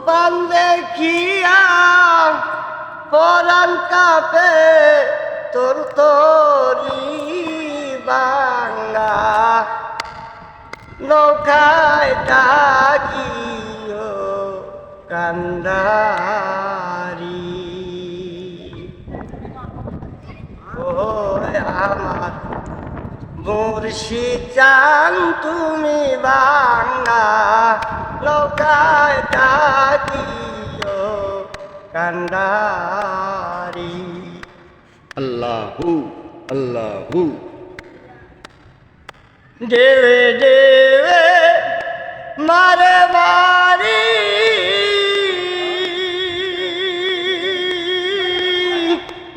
পান দেখিয়া পরাণ কাপে তোর তরি বাঙ্গা নৌকায় ডাকিও কান্দারি ও আমার মুর্শিদ চান তুমি বাঙ্গা নৌকায় ডাকিও কান্দারি আল্লাহু আল্লাহু দেবে দেবে মারে মারি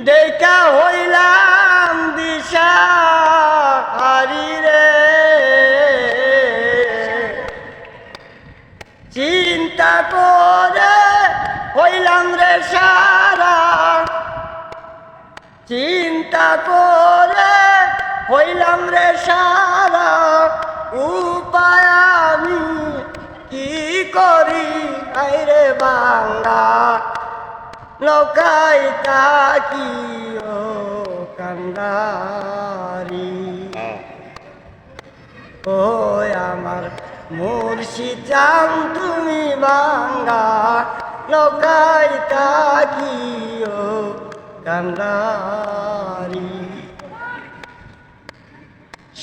দেখা হইলাম দিশা হারি রে চিন্তা করে হইলাম রে সারা চিন্তা করে হইলাম রে সারা উপায় আমি কি করি আইরে বাংলা নৌকায় তাকিও কান্দারি ও আমার মুর্শিদ চান তুমি বাংলা নৌকায় তাকিও কান্দারি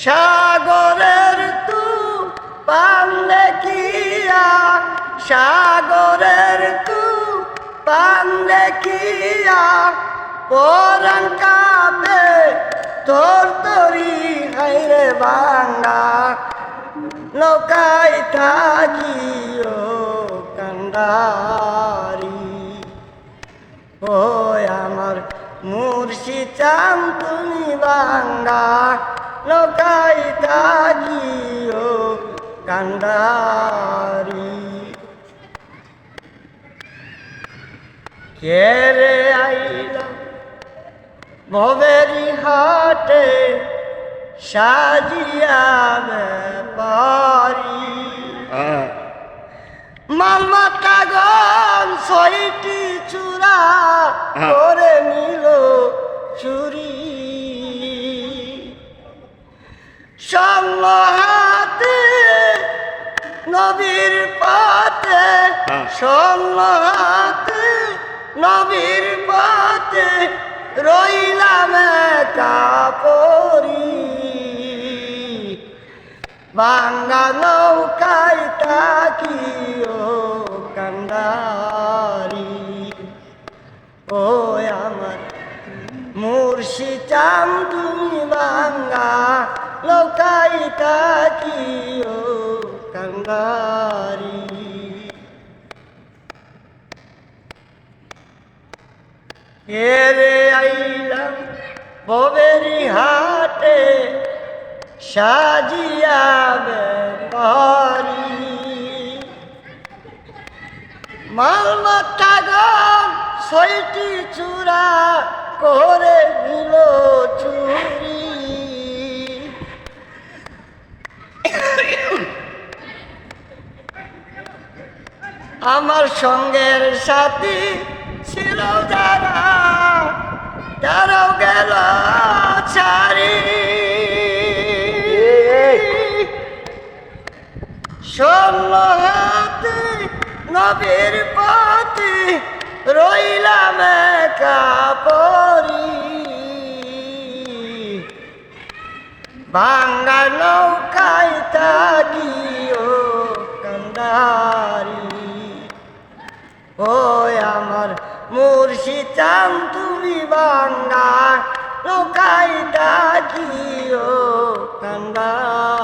সাগরের তু পান দেখিয়া সাগরের তু পান দেখিয়া পরাণ কাপে তোর তরি হাইরে বাংলা নৌকায় থাকিও কান্দারি ও আমার মুর্শিদ চান তুমি বাংলা নৌকায় থাকিও কান্দারি কেরে আইলা ভবেরি হাটে সাজিয়া ব্যাপারি মালমাটা গন ছয়টি চূড়া করে নিল চুরি সঙ্গ হাতে নবীর পথে সঙ্গ হাতে নবীর পথে রইলাম কাপড়ি বাঙ্গা নৌকায় তাকিও কান্দারি ও আমার মুর্শিদ চান তুমি বাঙ্গা নৌকায় তাকিও কান্দারি এরে আইলাম ভবেরি হাটে সাজিয়া ব্যাপারি মালমাটা গম ছয়টি চূড়া করে নিল চুরি আমার সঙ্গের সাথী ছিল যারা তারাও গেল ছাড়ি স্বর্ণ হাতে নবীর পথে রইলাম কাপড়ি ভাঙ্গা নৌকায় থাকিও কান্দারি ও আমার মুর্শিদ চান তুমি বাঙ্গা নৌকায় থাকিও কান্দারি